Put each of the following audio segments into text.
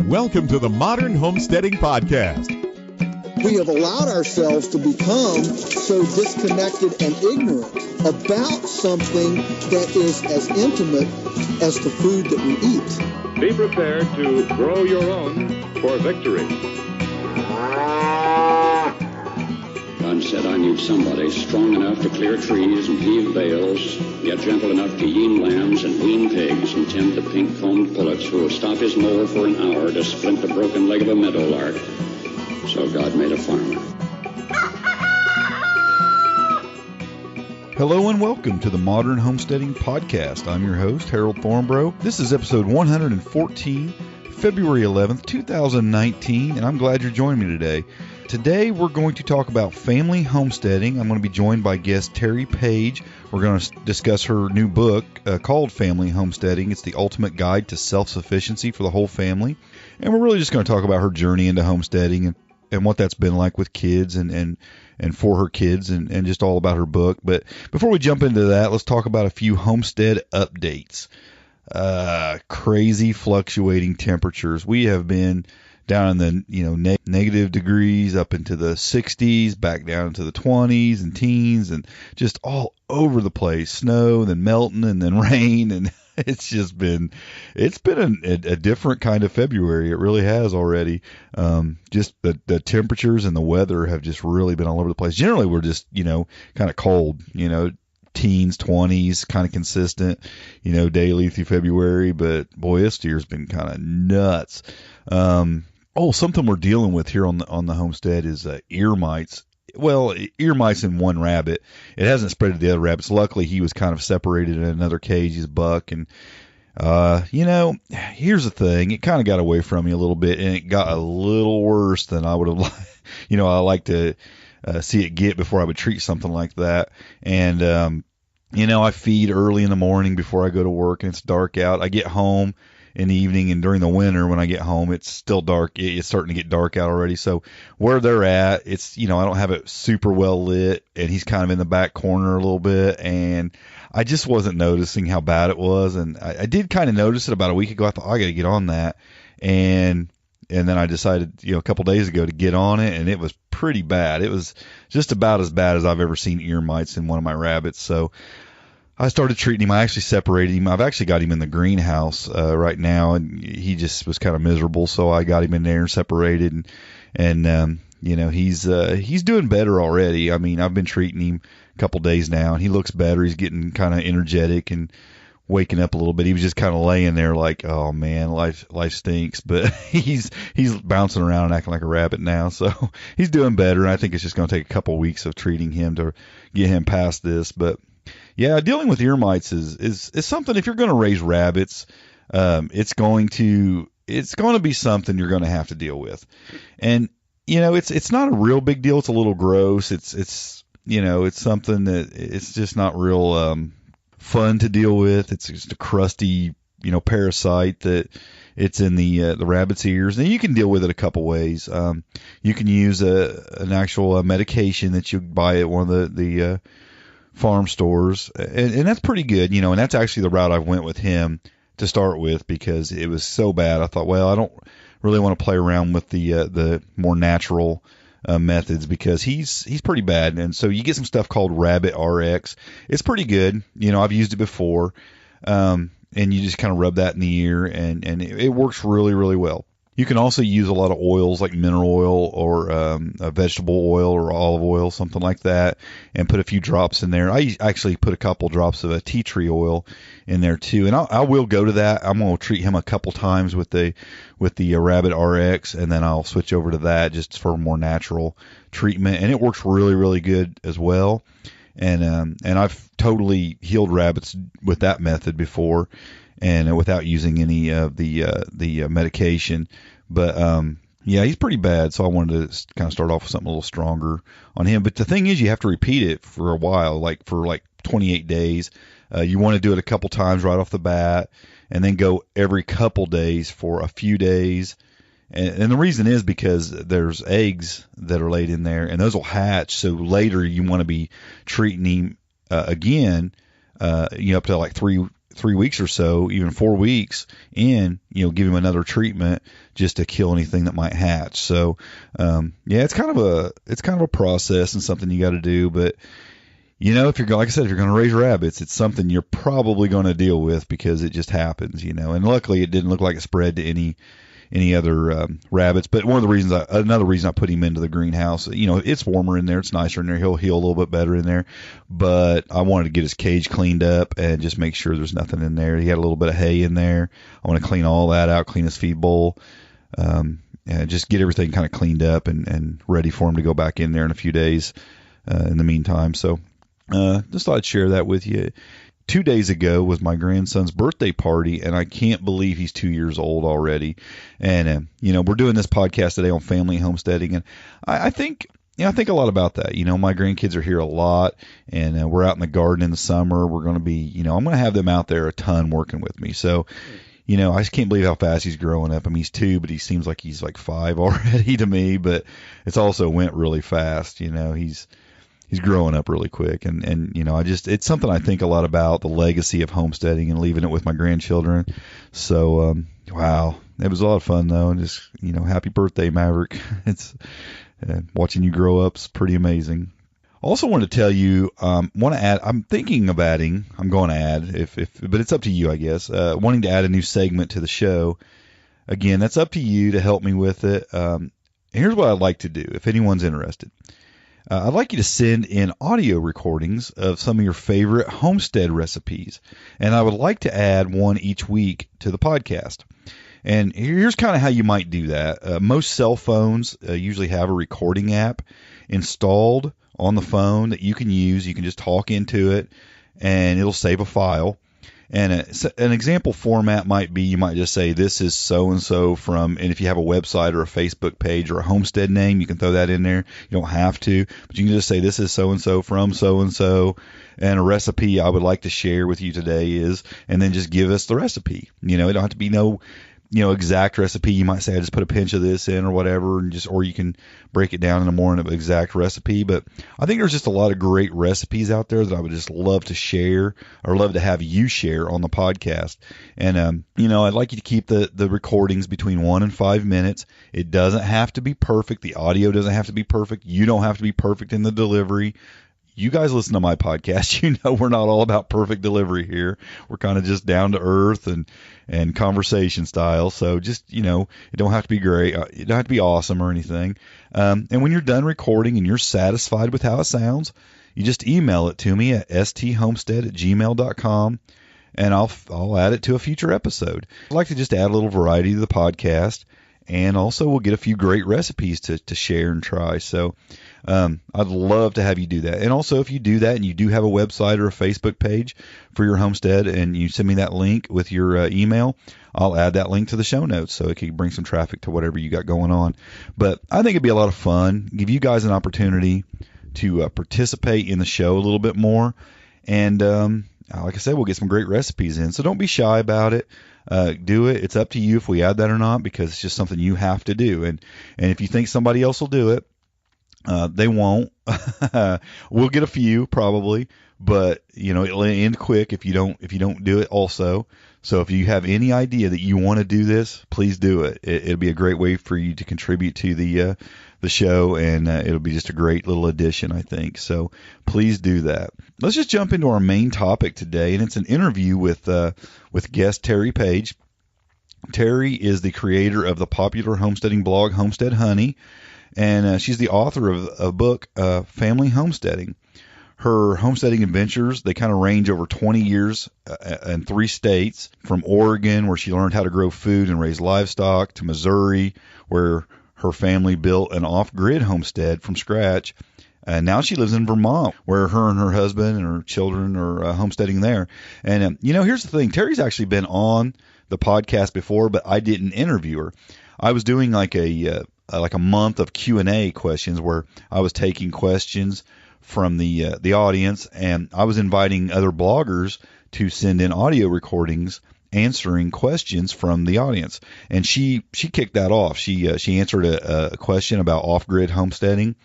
Welcome to the Modern Homesteading Podcast. We have allowed ourselves to become so disconnected and ignorant about something that is as intimate as the food that we eat. Be prepared to grow your own for victory. God said, I need somebody strong enough to clear trees and heave bales, yet gentle enough to yean lambs and wean pigs and tend the pink-combed pullets who will stop his mower for an hour to splint the broken leg of a meadowlark. So God made a farmer. Hello and welcome to the Modern Homesteading Podcast. I'm your host, Harold Thornbrough. This is episode 114, February 11th, 2019, and I'm glad you're joining me today. Today we're going to talk about family homesteading. I'm going to be joined by guest Teri Page. We're going to discuss her new book called Family Homesteading. It's the ultimate guide to self-sufficiency for the whole family. And we're really just going to talk about her journey into homesteading and what that's been like with kids and for her kids and just all about her book. But before we jump into that, let's talk about a few homestead updates. Crazy fluctuating temperatures. We have been down in the negative degrees up into the 60s, back down into the 20s and teens, and just all over the place. Snow, then melting, and then rain, and it's been a different kind of February. It really has already. Just the temperatures and the weather have just really been all over the place. Generally, we're just kind of cold, teens, 20s, kind of consistent, daily through February. But boy, this year's been kind of nuts. Something we're dealing with here on the homestead is ear mites. Well, ear mites in one rabbit. It hasn't spread to the other rabbits. Luckily, he was kind of separated in another cage. He's a buck. And, here's the thing. It kind of got away from me a little bit, and it got a little worse than I would have liked. I like to see it get before I would treat something like that. And, I feed early in the morning before I go to work, and it's dark out. I get home in the evening, and during the winter when I get home, it's still dark. It's starting to get dark out already. So where they're at, it's, I don't have it super well lit, and he's kind of in the back corner a little bit, and I just wasn't noticing how bad it was. And I did kind of notice it about a week ago. I thought, I got to get on that. And then I decided, a couple days ago to get on it, and it was pretty bad. It was just about as bad as I've ever seen ear mites in one of my rabbits. So I started treating him. I actually separated him. I've actually got him in the greenhouse right now, and he just was kind of miserable. So I got him in there and separated, and he's doing better already. I mean, I've been treating him a couple days now, and he looks better. He's getting kind of energetic and waking up a little bit. He was just kind of laying there like, oh man, life stinks. But he's bouncing around and acting like a rabbit now. So he's doing better, and I think it's just going to take a couple of weeks of treating him to get him past this. But yeah, dealing with ear mites is something. If you're going to raise rabbits, it's going to be something you're going to have to deal with. And it's not a real big deal. It's a little gross. It's something that it's just not real fun to deal with. It's just a crusty parasite that it's in the rabbit's ears. And you can deal with it a couple ways. You can use an actual medication that you buy at one of the farm stores, and that's pretty good, and that's actually the route I went with him to start with, because it was so bad. I thought, well, I don't really want to play around with the more natural methods, because he's pretty bad. And so you get some stuff called Rabbit RX. It's pretty good. I've used it before, and you just kind of rub that in the ear, and it works really, really well. You can also use a lot of oils like mineral oil or a vegetable oil or olive oil, something like that, and put a few drops in there. I actually put a couple drops of a tea tree oil in there too, and I will go to that. I'm going to treat him a couple times with the Rabbit RX, and then I'll switch over to that just for more natural treatment, and it works really, really good as well. And I've totally healed rabbits with that method before, and without using any of the medication. But yeah, he's pretty bad, so I wanted to kind of start off with something a little stronger on him. But the thing is, you have to repeat it for a while, for 28 days. You want to do it a couple times right off the bat, and then go every couple days for a few days. And the reason is because there's eggs that are laid in there, and those will hatch. So later you want to be treating him again, up to like three 3 weeks or so, even 4 weeks in, give him another treatment just to kill anything that might hatch. So, it's kind of a process and something you got to do. But, if you're, like I said, if you're going to raise rabbits, it's something you're probably going to deal with because it just happens, and luckily it didn't look like it spread to any other rabbits. But another reason I put him into the greenhouse, it's warmer in there, it's nicer in there, he'll heal a little bit better in there. But I wanted to get his cage cleaned up and just make sure there's nothing in there. He had a little bit of hay in there. I want to clean all that out, clean his feed bowl, and just get everything kind of cleaned up and ready for him to go back in there in a few days in the meantime. So just thought I'd share that with you. 2 days ago was my grandson's birthday party, and I can't believe he's 2 years old already. And, we're doing this podcast today on family homesteading, and I think a lot about that. My grandkids are here a lot, and we're out in the garden in the summer. We're going to be, I'm going to have them out there a ton working with me. So, I just can't believe how fast he's growing up. I mean, he's 2, but he seems like he's like 5 already to me, but it's also went really fast. He's growing up really quick, and it's something I think a lot about, the legacy of homesteading and leaving it with my grandchildren. So, wow, it was a lot of fun though, and just happy birthday, Maverick. It's watching you grow up is pretty amazing. Also, want to tell you, want to add. I'm thinking of adding. I'm going to add, but it's up to you, I guess. Wanting to add a new segment to the show. Again, that's up to you to help me with it. Here's what I'd like to do, if anyone's interested. I'd like you to send in audio recordings of some of your favorite homestead recipes, and I would like to add one each week to the podcast. And here's kind of how you might do that. Most cell phones usually have a recording app installed on the phone that you can use. You can just talk into it, and it'll save a file. And an example format might be, you might just say, this is so-and-so from, and if you have a website or a Facebook page or a homestead name, you can throw that in there. You don't have to, but you can just say, this is so-and-so from so-and-so, and a recipe I would like to share with you today is, and then just give us the recipe. It don't have to be no exact recipe. You might say, I just put a pinch of this in or whatever, and or you can break it down into more in an exact recipe. But I think there's just a lot of great recipes out there that I would just love to share, or love to have you share on the podcast. And, I'd like you to keep the recordings between 1 and 5 minutes. It doesn't have to be perfect. The audio doesn't have to be perfect. You don't have to be perfect in the delivery. You guys listen to my podcast. We're not all about perfect delivery here. We're kind of just down to earth and conversation style. So just, it don't have to be great. It don't have to be awesome or anything. And when you're done recording and you're satisfied with how it sounds, you just email it to me at sthomestead@gmail.com, and I'll add it to a future episode. I'd like to just add a little variety to the podcast, and also we'll get a few great recipes to share and try. So I'd love to have you do that. And also, if you do that and you do have a website or a Facebook page for your homestead, and you send me that link with your email, I'll add that link to the show notes so it can bring some traffic to whatever you got going on. But I think it'd be a lot of fun, give you guys an opportunity to participate in the show a little bit more. And like I said, we'll get some great recipes in. So don't be shy about it. Do it. It's up to you if we add that or not, because it's just something you have to do. And if you think somebody else will do it, they won't. We'll get a few probably, but it'll end quick if you don't do it also. So if you have any idea that you want to do this, please do it. It'll be a great way for you to contribute to the show, and it'll be just a great little addition, I think. So please do that. Let's just jump into our main topic today, and it's an interview with guest Teri Page. Teri is the creator of the popular homesteading blog Homestead Honey, and she's the author of a book, Family Homesteading. Her homesteading adventures, they kind of range over 20 years in 3 states, from Oregon, where she learned how to grow food and raise livestock, to Missouri, where her family built an off-grid homestead from scratch. And now she lives in Vermont, where her and her husband and her children are homesteading there. And, here's the thing. Teri's actually been on the podcast before, but I didn't interview her. I was doing like a month of Q&A questions, where I was taking questions from the audience, and I was inviting other bloggers to send in audio recordings answering questions from the audience. And she kicked that off. She answered a question about off-grid homesteading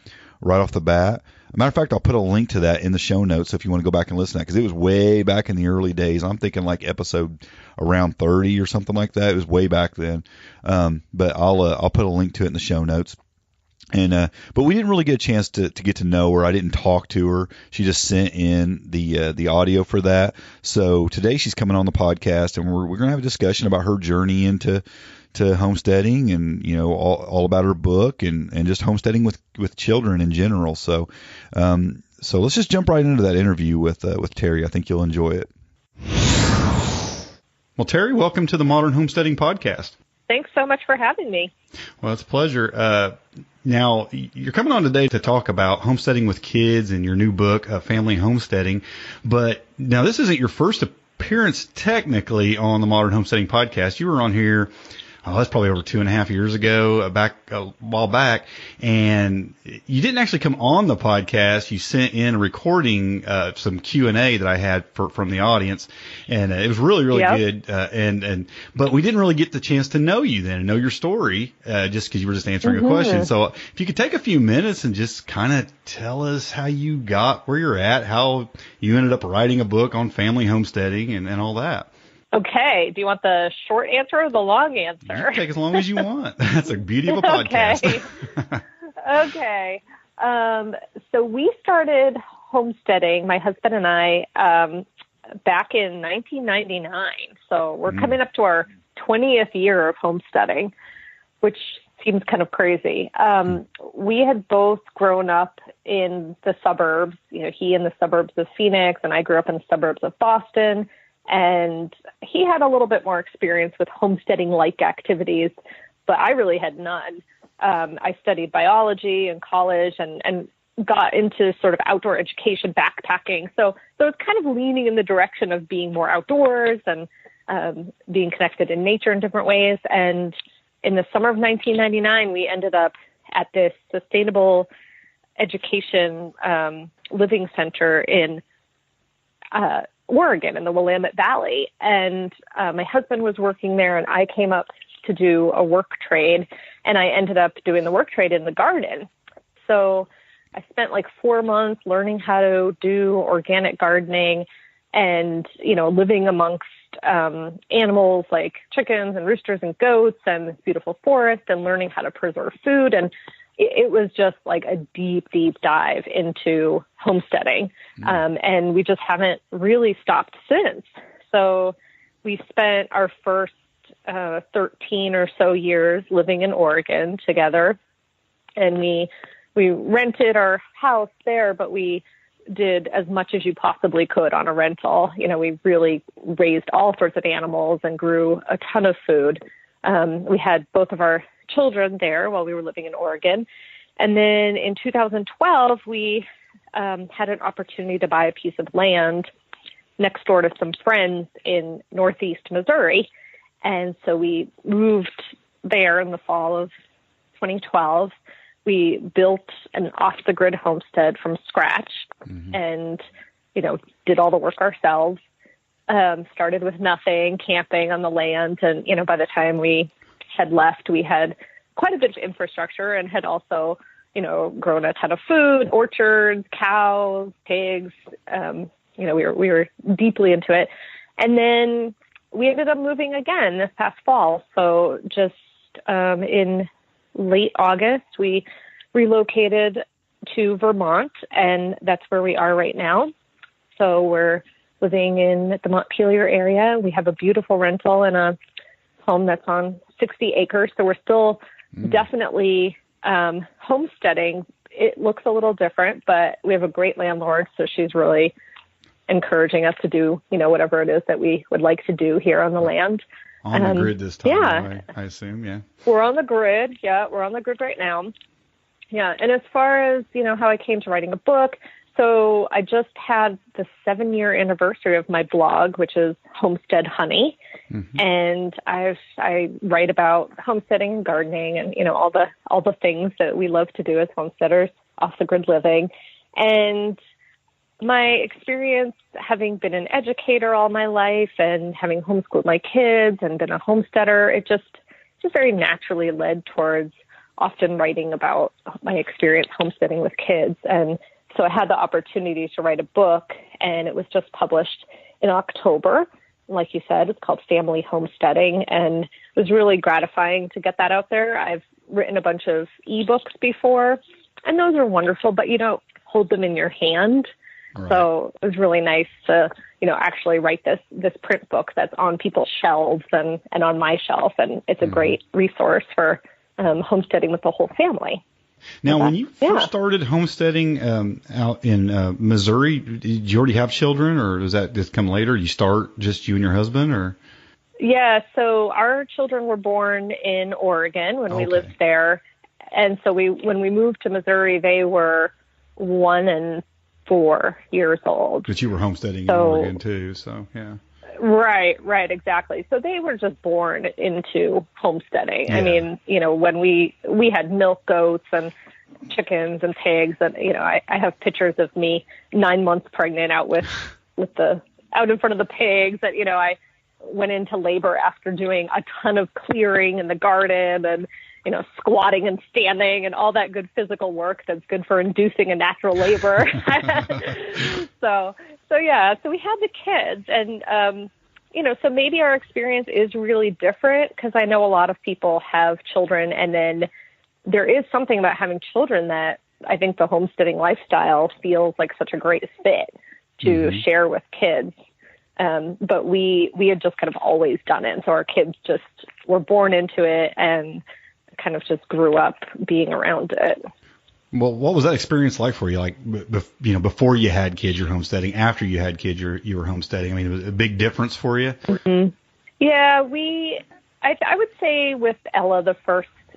right off the bat. As a matter of fact, I'll put a link to that in the show notes if you want to go back and listen to that, because it was way back in the early days. I'm thinking like episode around 30 or something like that. It was way back then. But I'll put a link to it in the show notes. And but we didn't really get a chance to get to know her. I didn't talk to her. She just sent in the audio for that. So today she's coming on the podcast, and we're going to have a discussion about her journey into homesteading, and all about her book, and just homesteading with children in general. So let's just jump right into that interview with Teri. I think you'll enjoy it. Well, Teri, welcome to the Modern Homesteading Podcast. Thanks so much for having me. Well, it's a pleasure. Now, you're coming on today to talk about homesteading with kids and your new book, Family Homesteading. But now this isn't your first appearance technically on the Modern Homesteading Podcast. You were on here, that's probably over 2.5 years ago, a while back. And you didn't actually come on the podcast. You sent in a recording, some Q&A that I had from the audience. And it was really, really good. But we didn't really get the chance to know you then and know your story, just because you were just answering a question. So if you could take a few minutes and just kind of tell us how you got where you're at, how you ended up writing a book on family homesteading and all that. Okay. Do you want the short answer or the long answer? You can take as long as you want. That's the beauty of a podcast. Okay. So we started homesteading, my husband and I, back in 1999. So we're coming up to our 20th year of homesteading, which seems kind of crazy. We had both grown up in the suburbs, he in the suburbs of Phoenix, and I grew up in the suburbs of Boston. And he had a little bit more experience with homesteading-like activities, but I really had none. I studied biology in college and got into sort of outdoor education, backpacking. So I was kind of leaning in the direction of being more outdoors and being connected in nature in different ways. And in the summer of 1999, we ended up at this sustainable education living center in Oregon in the Willamette Valley. And my husband was working there, and I came up to do a work trade, and I ended up doing the work trade in the garden. So I spent like 4 months learning how to do organic gardening and, living amongst animals like chickens and roosters and goats and this beautiful forest, and learning how to preserve food. And it was just like a deep, deep dive into homesteading. And we just haven't really stopped since. So we spent our first 13 or so years living in Oregon together. And we rented our house there, but we did as much as you possibly could on a rental. We really raised all sorts of animals and grew a ton of food. We had both of our children there while we were living in Oregon. And then in 2012, we had an opportunity to buy a piece of land next door to some friends in Northeast Missouri. And so we moved there in the fall of 2012. We built an off-the-grid homestead from scratch and, did all the work ourselves. Started with nothing, camping on the land. And, by the time we had left, we had quite a bit of infrastructure and had also, grown a ton of food, orchards, cows, pigs. We were deeply into it. And then we ended up moving again this past fall. So just in late August, we relocated to Vermont, and that's where we are right now. So we're living in the Montpelier area. We have a beautiful rental and a home that's on 60 acres. So we're still definitely homesteading. It looks a little different, but we have a great landlord. So she's really encouraging us to do, whatever it is that we would like to do here on the land. On the grid this time, yeah. I assume, yeah. We're on the grid. Yeah, we're on the grid right now. Yeah, and as far as, how I came to writing a book, so I just had the 7-year anniversary of my blog, which is Homestead Honey. And I write about homesteading and gardening and, all the things that we love to do as homesteaders, off-the-grid living. And my experience, having been an educator all my life and having homeschooled my kids and been a homesteader, it just very naturally led towards often writing about my experience homesteading with kids. And so I had the opportunity to write a book, and it was just published in October. Like you said, it's called Family Homesteading, and it was really gratifying to get that out there. I've written a bunch of ebooks before, and those are wonderful, but you don't hold them in your hand. Right. So it was really nice to, actually write this print book that's on people's shelves and on my shelf. And it's a great resource for homesteading with the whole family. Now, when you first started homesteading out in Missouri, did you already have children, or does that just come later? Did you start just you and your husband, or? Yeah, so our children were born in Oregon when we lived there. And so when we moved to Missouri, they were 1 and 4 years old. But you were homesteading in Oregon too, so yeah. Right, exactly. So they were just born into homesteading. Yeah. I mean, when we had milk goats and chickens and pigs, and I have pictures of me 9 months pregnant out in front of the pigs. That I went into labor after doing a ton of clearing in the garden and squatting and standing and all that good physical work that's good for inducing a natural labor. So we had the kids, and, so maybe our experience is really different, because I know a lot of people have children, and then there is something about having children that I think the homesteading lifestyle feels like such a great fit to share with kids. But we had just kind of always done it. And so our kids just were born into it and kind of just grew up being around it. Well, what was that experience like for you? Like, before you had kids, you're homesteading. After you had kids, you were homesteading. I mean, it was a big difference for you. Mm-hmm. Yeah, I would say with Ella,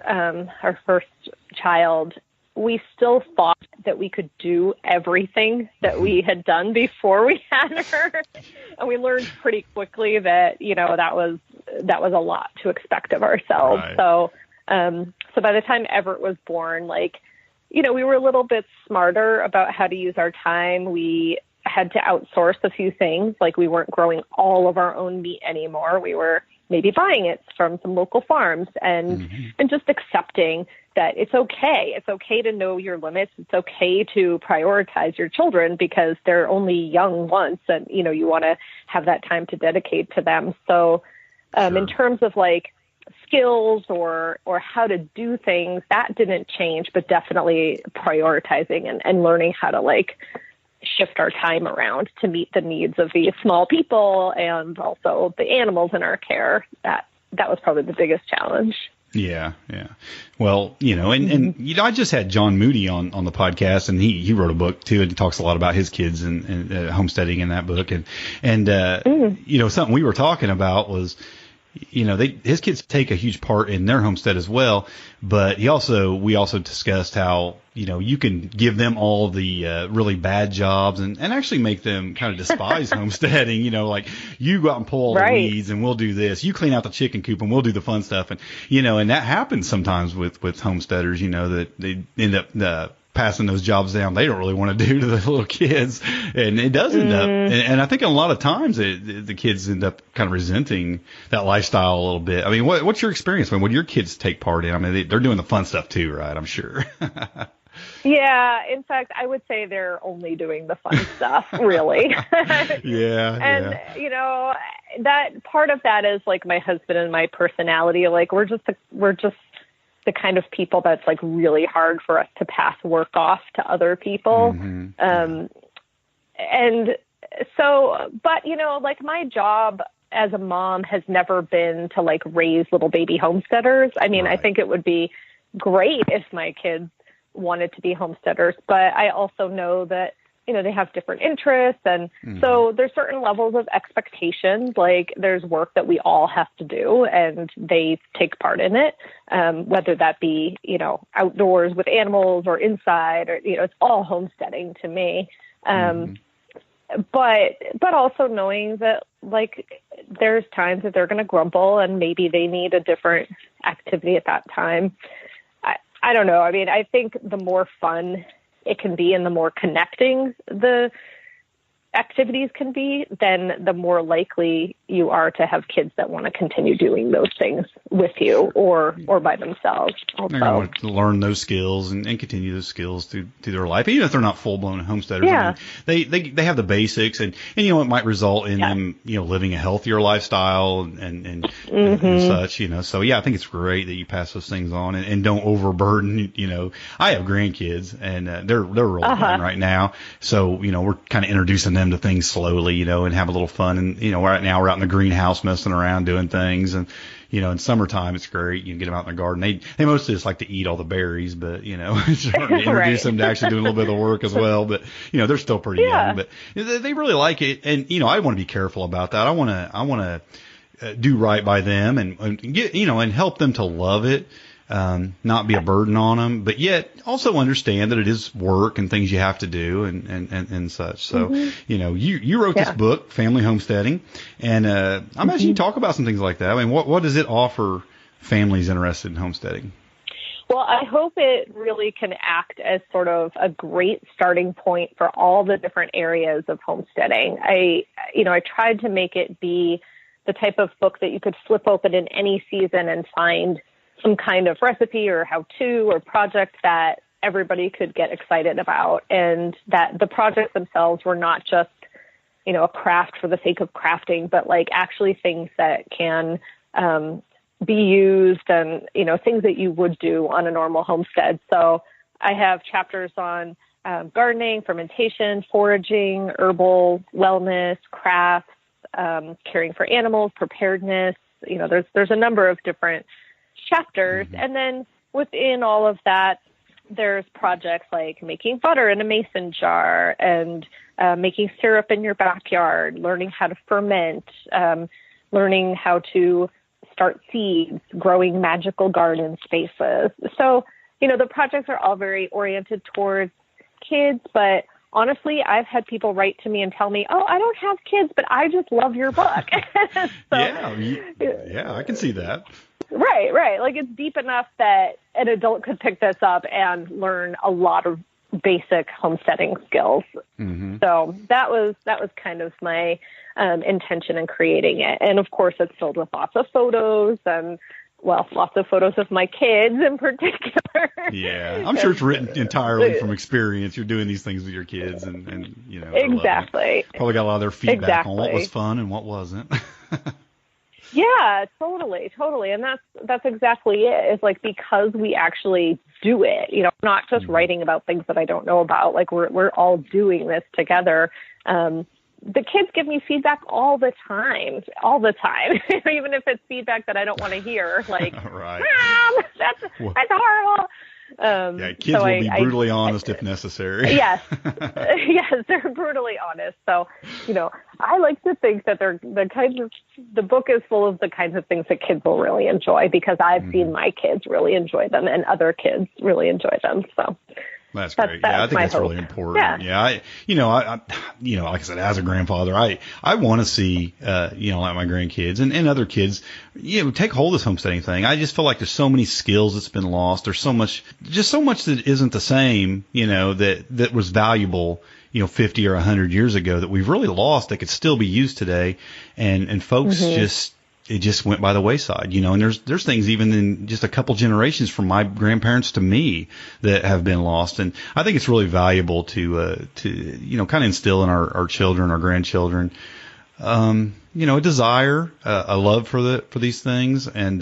our first child, we still thought that we could do everything that we had done before we had her, and we learned pretty quickly that that was a lot to expect of ourselves. Right. So by the time Everett was born, we were a little bit smarter about how to use our time. We had to outsource a few things. Like, we weren't growing all of our own meat anymore. We were maybe buying it from some local farms, and just accepting that it's okay. It's okay to know your limits. It's okay to prioritize your children, because they're only young once, and, you want to have that time to dedicate to them. So in terms of skills or how to do things, that didn't change, but definitely prioritizing and learning how to shift our time around to meet the needs of these small people and also the animals in our care. That was probably the biggest challenge. Yeah. Well, and I just had John Moody on the podcast, and he wrote a book too, and he talks a lot about his kids and homesteading in that book. And something we were talking about was, his kids take a huge part in their homestead as well. But we also discussed how, you can give them all the really bad jobs and actually make them kind of despise homesteading. You go out and pull all the weeds, and we'll do this. You clean out the chicken coop, and we'll do the fun stuff. And, and that happens sometimes with homesteaders, that they end up passing those jobs down they don't really want to do to the little kids, and it does end up, and I think a lot of times the kids end up kind of resenting that lifestyle a little bit. I mean, what's your experience when your kids take part in? I mean, they're doing the fun stuff too, right? I'm sure. Yeah, in fact, I would say they're only doing the fun stuff, really. Yeah. And that part of that is my husband and my personality. We're just the kind of people that's really hard for us to pass work off to other people. And so, but my job as a mom has never been to raise little baby homesteaders. I mean, I think it would be great if my kids wanted to be homesteaders, but I also know that, they have different interests. And so there's certain levels of expectations. There's work that we all have to do, and they take part in it. Whether that be, outdoors with animals or inside, or, it's all homesteading to me. But also knowing that there's times that they're going to grumble, and maybe they need a different activity at that time. I don't know. I mean, I think the more fun it can be and the more connecting the activities can be, then the more likely you are to have kids that want to continue doing those things with you or by themselves. They're going to learn those skills and continue those skills through their life, even if they're not full-blown homesteaders. Yeah. I mean, they have the basics, and it might result in them, living a healthier lifestyle and such, So, I think it's great that you pass those things on and don't overburden, I have grandkids, and they're really fun right now. So, we're kind of introducing them to things slowly, and have a little fun. And, right now we're out in the greenhouse messing around doing things. And, in summertime, it's great. You can get them out in the garden. They mostly just like to eat all the berries, but, it's starting to introduce them to actually doing a little bit of the work as well. But, they're still pretty young, but they really like it. And, I want to be careful about that. I want to do right by them and get, and help them to love it. Not be a burden on them, but yet also understand that it is work and things you have to do and such. So, you wrote this book, Family Homesteading, and I'm asking you to talk about some things like that. I mean, what does it offer families interested in homesteading? Well, I hope it really can act as sort of a great starting point for all the different areas of homesteading. I tried to make it be the type of book that you could flip open in any season and find some kind of recipe or how-to or project that everybody could get excited about, and that the projects themselves were not just, a craft for the sake of crafting, but like actually things that can be used and, things that you would do on a normal homestead. So I have chapters on gardening, fermentation, foraging, herbal, wellness, crafts, caring for animals, preparedness. There's a number of different chapters. And then within all of that, there's projects like making butter in a mason jar and making syrup in your backyard, learning how to ferment, learning how to start seeds, growing magical garden spaces. So, the projects are all very oriented towards kids, but honestly, I've had people write to me and tell me, "Oh, I don't have kids, but I just love your book." So, I can see that. Right. Like, it's deep enough that an adult could pick this up and learn a lot of basic homesteading skills. So that was kind of my intention in creating it. And of course, it's filled with lots of photos and, lots of photos of my kids in particular. Yeah, I'm sure it's written entirely from experience. You're doing these things with your kids and exactly. Probably got a lot of their feedback on what was fun and what wasn't. Yeah, totally. And that's exactly it. It's like, because we actually do it, not just writing about things that I don't know about, like we're all doing this together. The kids give me feedback all the time, even if it's feedback that I don't want to hear, like, right. Mom, that's horrible. Kids will be brutally honest if necessary. Yes, they're brutally honest. So, I like to think that the book is full of the kinds of things that kids will really enjoy, because I've seen my kids really enjoy them and other kids really enjoy them. So that's great. I think that's really important. I like I said, as a grandfather, I want to see, like my grandkids and other kids, take hold of this homesteading thing. I just feel like there's so many skills that's been lost. There's so much that isn't the same, that was valuable, 50 or 100 years ago, that we've really lost, that could still be used today. And folks it just went by the wayside, and there's things even in just a couple generations from my grandparents to me that have been lost. And I think it's really valuable to kind of instill in our children, our grandchildren, a desire, a love for these things, and,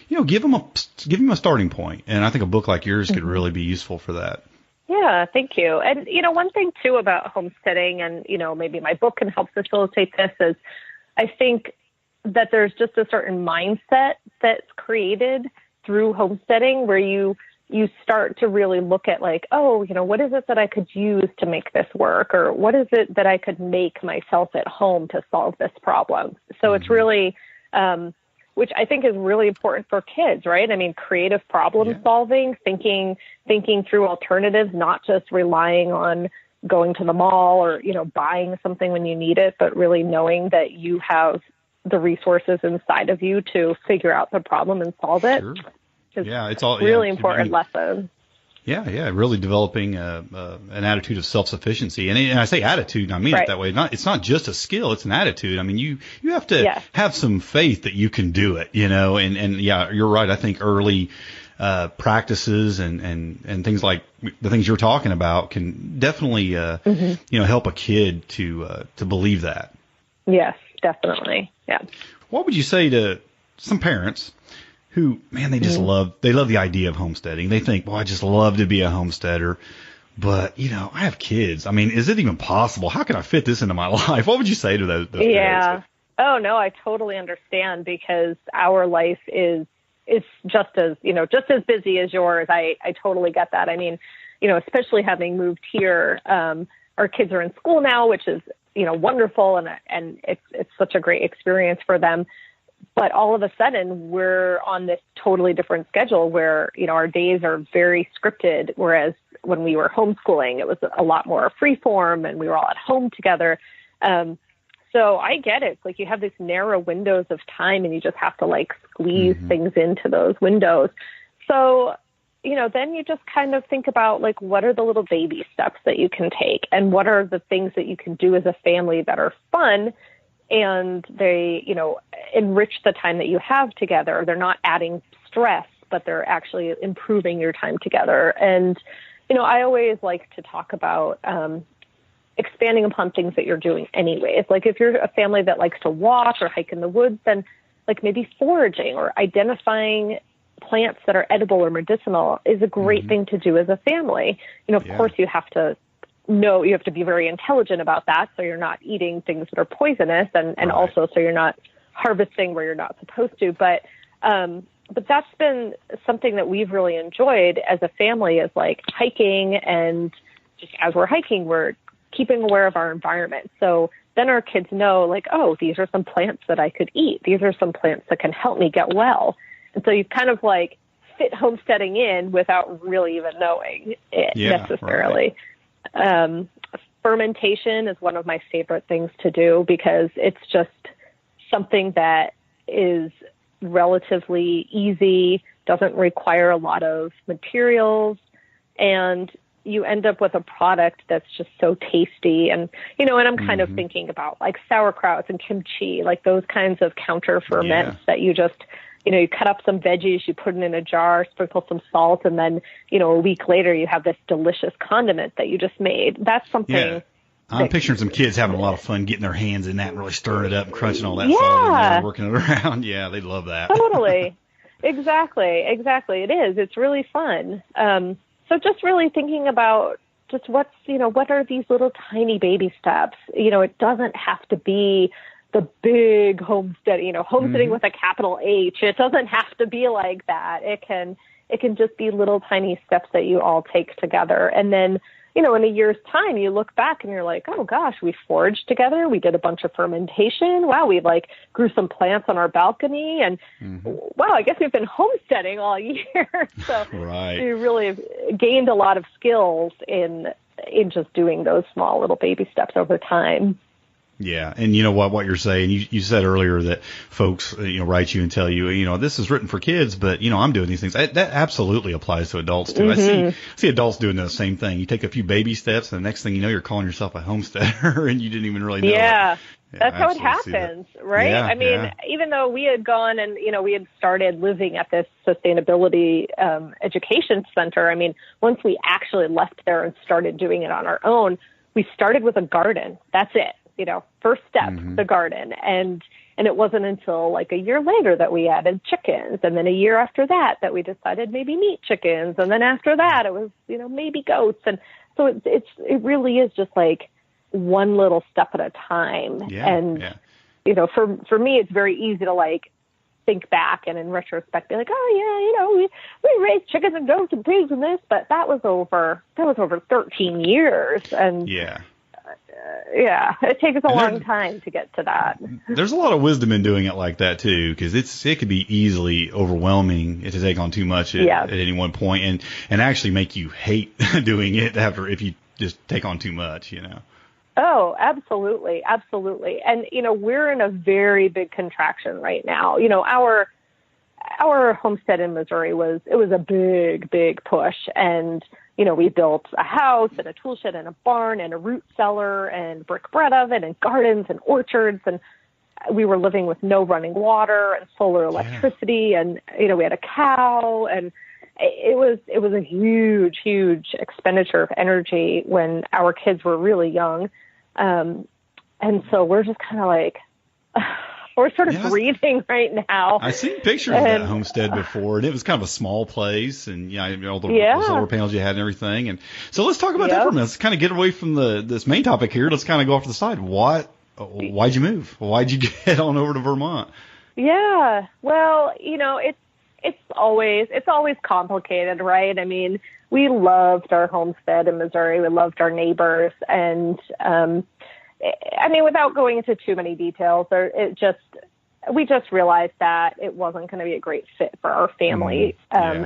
give them a starting point. And I think a book like yours could really be useful for that. Yeah, thank you. And, one thing too about homesteading, and, maybe my book can help facilitate this, is I think that there's just a certain mindset that's created through homesteading where you start to really look at, like, what is it that I could use to make this work? Or what is it that I could make myself at home to solve this problem? So it's really, which I think is really important for kids, right? I mean, creative problem solving, thinking through alternatives, not just relying on going to the mall or, buying something when you need it, but really knowing that you have the resources inside of you to figure out the problem and solve it. Sure. It's all really important lesson. Yeah, really developing an attitude of self-sufficiency, and I say attitude, and I mean it that way. It's not just a skill; it's an attitude. I mean, you have to have some faith that you can do it, and yeah, you're right. I think early practices and things like the things you're talking about can definitely help a kid to believe that. Yes, definitely. Yeah. What would you say to some parents who, man, they just love the idea of homesteading? They think, well, I just love to be a homesteader, but I have kids. I mean, is it even possible? How can I fit this into my life? What would you say to those parents? Oh no, I totally understand, because our life is just as busy as yours. I totally get that. I mean, especially having moved here, our kids are in school now, which is, wonderful. And it's such a great experience for them. But all of a sudden we're on this totally different schedule where, our days are very scripted. Whereas when we were homeschooling, it was a lot more free form and we were all at home together. So I get it. It's like you have these narrow windows of time and you just have to squeeze things into those windows. So, then you just kind of think about what are the little baby steps that you can take, and what are the things that you can do as a family that are fun, and they, enrich the time that you have together. They're not adding stress, but they're actually improving your time together. And, I always like to talk about, expanding upon things that you're doing anyways. Like if you're a family that likes to walk or hike in the woods, then maybe foraging or identifying plants that are edible or medicinal is a great thing to do as a family. Of course you have to be very intelligent about that, so you're not eating things that are poisonous, and also so you're not harvesting where you're not supposed to. But that's been something that we've really enjoyed as a family, is hiking, and just as we're hiking, we're keeping aware of our environment. So then our kids know, oh, these are some plants that I could eat. These are some plants that can help me get well. And so you kind of fit homesteading in without really even knowing it necessarily. Right. Fermentation is one of my favorite things to do, because it's just something that is relatively easy, doesn't require a lot of materials, and you end up with a product that's just so tasty. And, and I'm kind of thinking about sauerkrauts and kimchi, those kinds of counter ferments that you just, you cut up some veggies, you put it in a jar, sprinkle some salt, and then, a week later you have this delicious condiment that you just made. That's something. Yeah. I'm picturing some kids having a lot of fun getting their hands in that and really stirring it up and crunching all that salt in there and working it around. Yeah, they love that. Totally. Exactly. It is. It's really fun. So just really thinking about just what are these little tiny baby steps? It doesn't have to be the big homestead, homesteading with a capital H. It doesn't have to be like that. It can just be little tiny steps that you all take together. And then, in a year's time, you look back and you're like, oh gosh, we foraged together. We did a bunch of fermentation. Wow. We grew some plants on our balcony, and wow, I guess we've been homesteading all year. So you really have gained a lot of skills in just doing those small little baby steps over time. Yeah. And you know what you're saying, you said earlier that folks, write you and tell you, this is written for kids, but, I'm doing these things. That absolutely applies to adults too. I see adults doing the same thing. You take a few baby steps, and the next thing you know, you're calling yourself a homesteader and you didn't even really know it. Yeah, that's how it happens, right? Yeah, I mean, even though we had gone and, we had started living at this sustainability education center, I mean, once we actually left there and started doing it on our own, we started with a garden. That's it. First step, the garden. And it wasn't until a year later that we added chickens. And then a year after that we decided maybe meat chickens. And then after that, it was, maybe goats. And so it really is just one little step at a time. Yeah, and, for me, it's very easy to think back and in retrospect be oh yeah, we raised chickens and goats and pigs and this, but that was over 13 years. And it takes a long time to get to that. There's a lot of wisdom in doing it like that too, because it could be easily overwhelming to take on too much at any one point, and actually make you hate doing it if you just take on too much. Oh, absolutely, absolutely. And we're in a very big contraction right now. our homestead in Missouri it was a big, big push. And, you know, we built a house and a tool shed and a barn and a root cellar and brick bread oven and gardens and orchards. And we were living with no running water and solar electricity. And, you know, we had a cow, and it was a huge, huge expenditure of energy when our kids were really young. And so we're just kind of like, we're sort of breathing right now. I've seen pictures of that homestead before, and it was kind of a small place, and all the solar panels you had and everything. And so let's talk about that for a minute. Let's kind of get away from this main topic here. Let's kind of go off to the side. Why'd you move? Why'd you get on over to Vermont? Yeah, well, you know, it's always complicated, right? I mean, we loved our homestead in Missouri. We loved our neighbors, and I mean, without going into too many details, we just realized that it wasn't going to be a great fit for our family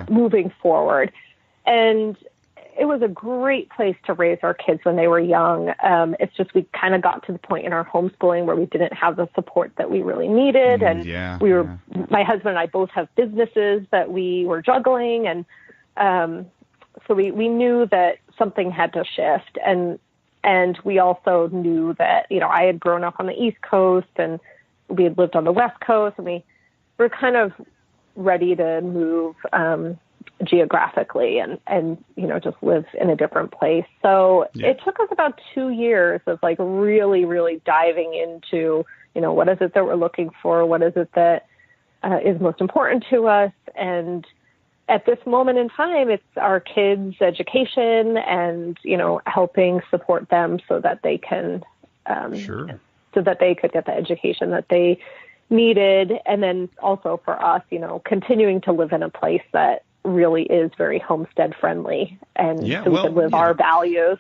moving forward. And it was a great place to raise our kids when they were young. It's just we kind of got to the point in our homeschooling where we didn't have the support that we really needed. And my husband and I both have businesses that we were juggling. And so we knew that something had to shift. And we also knew that, you know, I had grown up on the East Coast and we had lived on the West Coast, and we were kind of ready to move geographically and, you know, just live in a different place. So it took us about 2 years of like really, really diving into, you know, what is it that we're looking for? What is it that is most important to us? And at this moment in time, it's our kids' education and, you know, helping support them so that they can, so that they could get the education that they needed. And then also for us, you know, continuing to live in a place that really is very homestead friendly and so we can live our values.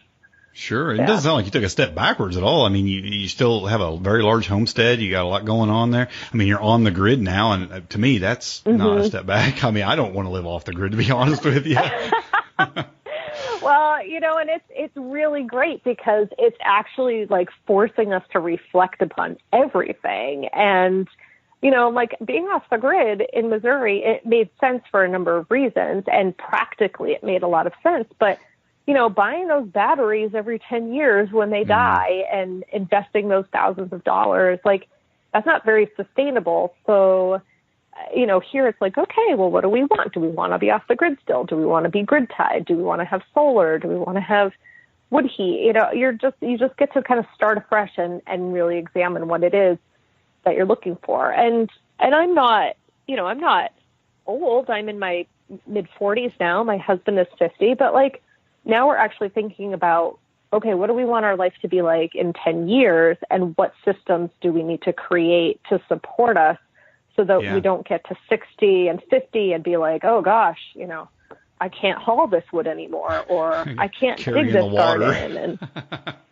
Sure. It doesn't sound like you took a step backwards at all. I mean, you still have a very large homestead. You got a lot going on there. I mean, you're on the grid now, and to me, that's not a step back. I mean, I don't want to live off the grid, to be honest with you. Well, you know, and it's really great because it's actually like forcing us to reflect upon everything. And, you know, like being off the grid in Missouri, it made sense for a number of reasons, and practically it made a lot of sense. But you know, buying those batteries every 10 years when they die and investing those thousands of dollars, like that's not very sustainable. So, you know, here it's like, okay, well, what do we want? Do we want to be off the grid still? Do we want to be grid tied? Do we want to have solar? Do we want to have wood heat? You know, you just get to kind of start afresh and really examine what it is that you're looking for. And I'm not, you know, I'm not old. I'm in my mid 40s now. My husband is 50, but like, now we're actually thinking about, okay, what do we want our life to be like in 10 years, and what systems do we need to create to support us so that we don't get to 60 and 50 and be like, oh gosh, you know, I can't haul this wood anymore, or I can't dig this garden. And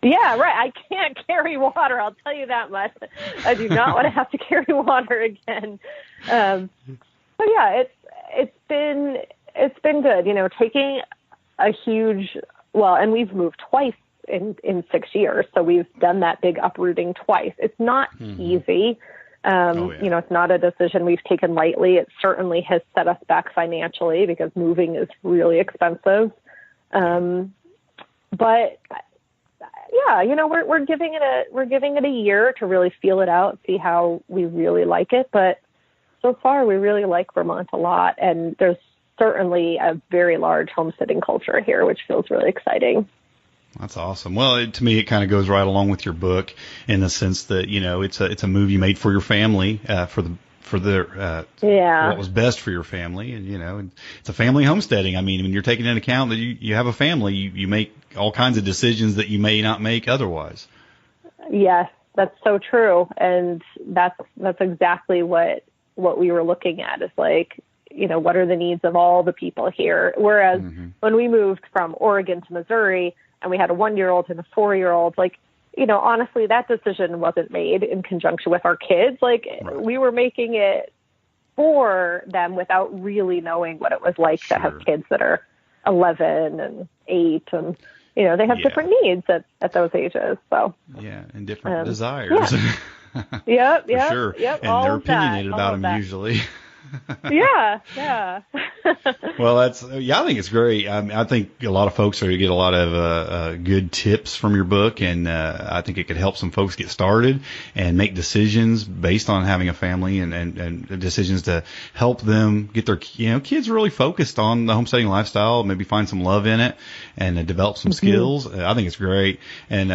I can't carry water. I'll tell you that much. I do not want to have to carry water again. But yeah, it's been good, you know, taking a huge, and we've moved twice in 6 years. So we've done that big uprooting twice. It's not easy. You know, it's not a decision we've taken lightly. It certainly has set us back financially because moving is really expensive. But yeah, you know, we're giving it a year to really feel it out, see how we really like it. But so far we really like Vermont a lot, and there's certainly a very large homesteading culture here, which feels really exciting. That's awesome. Well, to me, it kind of goes right along with your book in the sense that, you know, it's a move you made for your family, for what was best for your family. And, you know, it's a family homesteading. I mean, when you're taking into account that you have a family, you make all kinds of decisions that you may not make otherwise. Yes, that's so true. And that's exactly what we were looking at, is like, you know, what are the needs of all the people here? Whereas when we moved from Oregon to Missouri and we had a 1-year-old and a 4-year-old, like, you know, honestly, that decision wasn't made in conjunction with our kids. Like, we were making it for them without really knowing what it was like to have kids that are 11 and 8 and, you know, they have different needs at those ages. So, and different desires. Yep. For sure. Yep. And they're opinionated about them usually. Yeah. Well, I think it's great. I think a lot of folks are going to get a lot of good tips from your book, and I think it could help some folks get started and make decisions based on having a family, and decisions to help them get their kids really focused on the homesteading lifestyle, maybe find some love in it, and develop some skills. I think it's great. And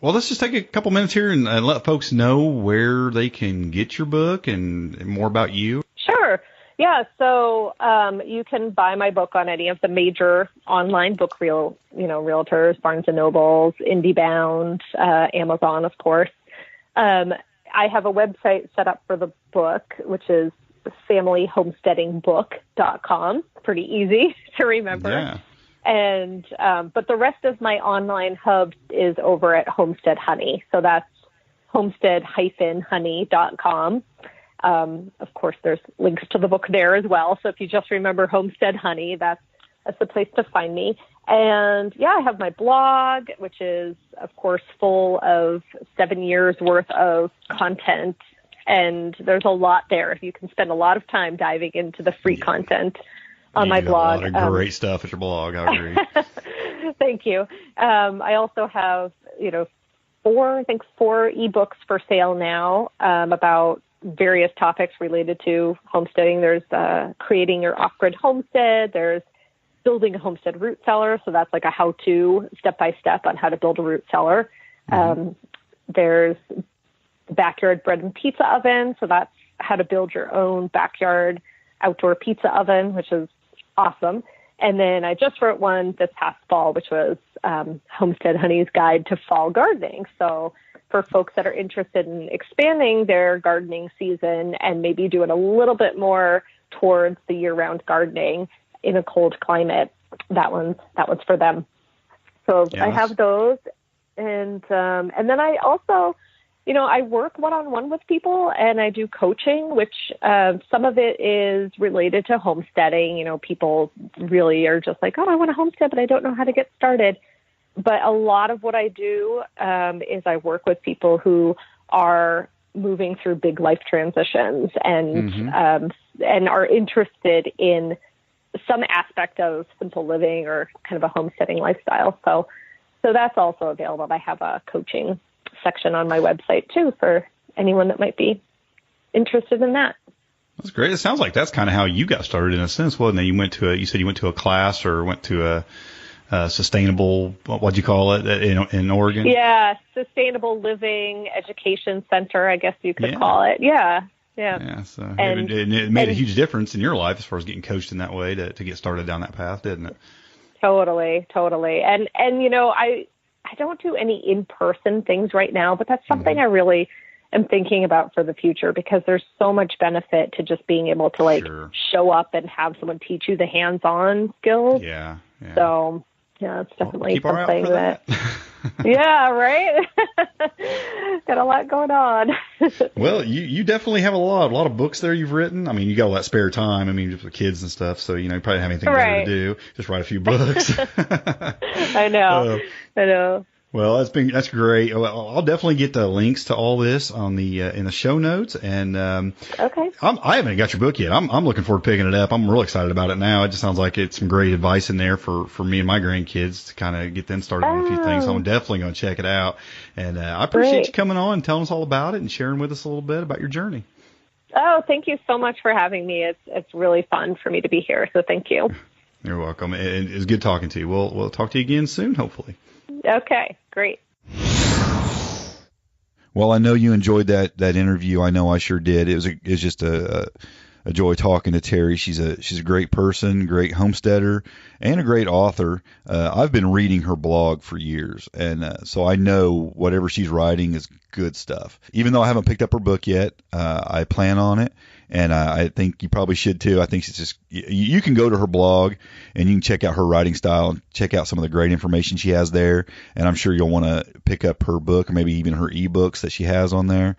well, let's just take a couple minutes here and let folks know where they can get your book and more about you. Sure. Yeah, so you can buy my book on any of the major online book realtors, Barnes & Nobles, IndieBound, Amazon, of course. I have a website set up for the book, which is familyhomesteadingbook.com. Pretty easy to remember. Yeah. And but the rest of my online hub is over at Homestead Honey. So that's homestead-honey.com. Of course, there's links to the book there as well. So if you just remember Homestead Honey, that's the place to find me. And yeah, I have my blog, which is, of course, full of 7 years worth of content. And there's a lot there. You can spend a lot of time diving into the free content on my blog. A lot of great stuff at your blog. I agree. Thank you. I also have, 4 ebooks for sale now about various topics related to homesteading. There's creating your off-grid homestead. There's building a homestead root cellar. So that's like a how-to step-by-step on how to build a root cellar. There's backyard bread and pizza oven. So that's how to build your own backyard outdoor pizza oven, which is awesome. And then I just wrote one this past fall, which was Homestead Honey's Guide to Fall Gardening. So for folks that are interested in expanding their gardening season and maybe doing a little bit more towards the year-round gardening in a cold climate, that one's for them. So yes. I have those, and then I also, I work one-on-one with people, and I do coaching, which some of it is related to homesteading. People really are just like, oh, I want to homestead, but I don't know how to get started. But a lot of what I do is I work with people who are moving through big life transitions and are interested in some aspect of simple living or kind of a homesteading lifestyle. So that's also available. I have a coaching section on my website too for anyone that might be interested in that. That's great. It sounds like that's kind of how you got started in a sense, wasn't it? You said you went to a class or went to a sustainable, what'd you call it in Oregon? Yeah, Sustainable Living Education Center, I guess you could call it. Yeah. So it made a huge difference in your life as far as getting coached in that way to get started down that path, didn't it? Totally. And I don't do any in-person things right now, but that's something I really am thinking about for the future, because there's so much benefit to just being able to show up and have someone teach you the hands-on skills. Yeah. So yeah, it's definitely something that. Yeah, right. Got a lot going on. Well, you definitely have a lot of books there you've written. I mean, you got all that spare time. I mean, just with kids and stuff, so you probably don't have anything better to do. Just write a few books. I know. Well, that's great. I'll definitely get the links to all this on the in the show notes. And okay, I haven't got your book yet. I'm looking forward to picking it up. I'm real excited about it now. It just sounds like it's some great advice in there for me and my grandkids to kind of get them started on a few things. So I'm definitely going to check it out. And I appreciate you coming on and telling us all about it and sharing with us a little bit about your journey. Oh, thank you so much for having me. It's really fun for me to be here. So thank you. You're welcome. And it's good talking to you. We'll talk to you again soon, hopefully. Okay, great. Well, I know you enjoyed that interview. I know I sure did. It was just a joy talking to Teri. She's a great person, great homesteader, and a great author. I've been reading her blog for years, and so I know whatever she's writing is good stuff. Even though I haven't picked up her book yet, I plan on it, and I think you probably should too. I think it's just you can go to her blog and you can check out her writing style and check out some of the great information she has there. And I'm sure you'll want to pick up her book or maybe even her ebooks that she has on there.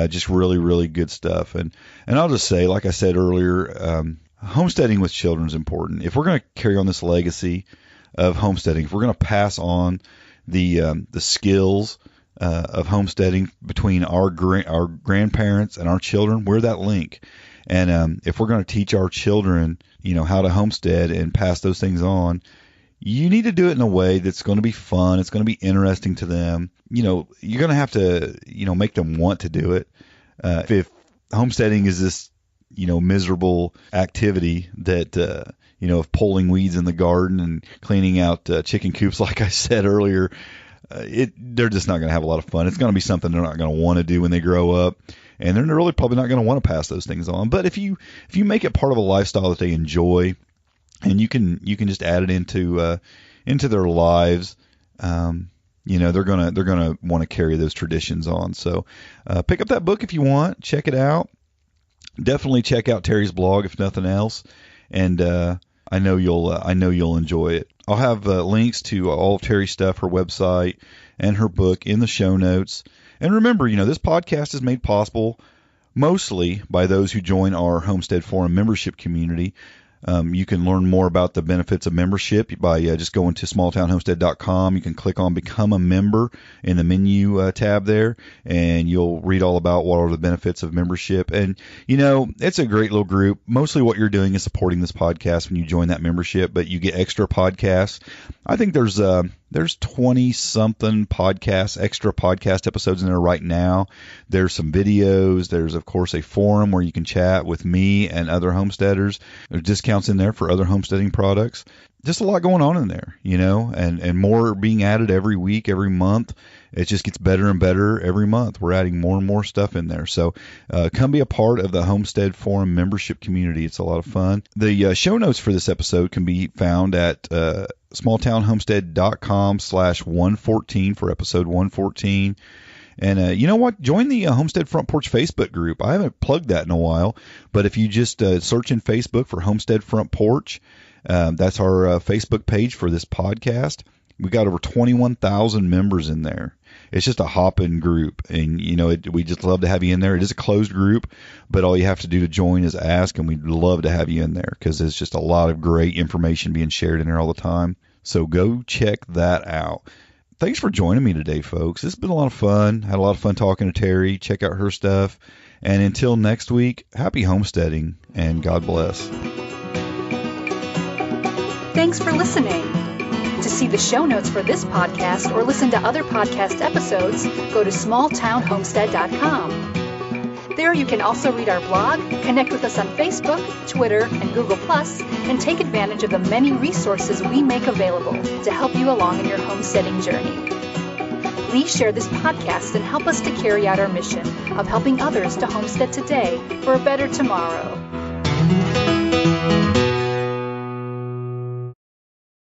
Just really, really good stuff. And I'll just say, like I said earlier, homesteading with children is important. If we're going to carry on this legacy of homesteading, if we're going to pass on the skills of homesteading between our grandparents and our children, we're that link. And if we're going to teach our children, how to homestead and pass those things on, you need to do it in a way that's going to be fun. It's going to be interesting to them. You're going to have to, make them want to do it. If homesteading is this, miserable activity that, of pulling weeds in the garden and cleaning out chicken coops, like I said earlier, they're just not going to have a lot of fun. It's going to be something they're not going to want to do when they grow up, and they're really probably not going to want to pass those things on. But if you make it part of a lifestyle that they enjoy, and you can just add it into their lives, they're gonna want to carry those traditions on. So pick up that book if you want. Check it out. Definitely check out Teri's blog if nothing else, and I know you'll enjoy it. I'll have links to all of Teri's stuff, her website, and her book in the show notes. And remember, this podcast is made possible mostly by those who join our Homestead Forum membership community. You can learn more about the benefits of membership by just going to smalltownhomestead.com. You can click on Become a Member in the menu tab there, and you'll read all about what are the benefits of membership. And, it's a great little group. Mostly what you're doing is supporting this podcast when you join that membership, but you get extra podcasts. I think there's 20-something extra podcast episodes in there right now. There's some videos. There's, of course, a forum where you can chat with me and other homesteaders. There's discounts in there for other homesteading products. Just a lot going on in there, and more being added every week, every month. It just gets better and better every month. We're adding more and more stuff in there. So come be a part of the Homestead Forum membership community. It's a lot of fun. The show notes for this episode can be found at smalltownhomestead.com/114 for episode 114. And you know what? Join the Homestead Front Porch Facebook group. I haven't plugged that in a while, but if you just search in Facebook for Homestead Front Porch, that's our Facebook page for this podcast. We got over 21,000 members in there. It's just a hopping group, and we just love to have you in there. It is a closed group, but all you have to do to join is ask, and we'd love to have you in there because there's just a lot of great information being shared in there all the time. So go check that out. Thanks for joining me today, folks. This has been a lot of fun. Had a lot of fun talking to Teri. Check out her stuff. And until next week, happy homesteading, and God bless. Thanks for listening. To see the show notes for this podcast or listen to other podcast episodes, go to smalltownhomestead.com. There you can also read our blog, connect with us on Facebook, Twitter, and Google+, and take advantage of the many resources we make available to help you along in your homesteading journey. Please share this podcast and help us to carry out our mission of helping others to homestead today for a better tomorrow.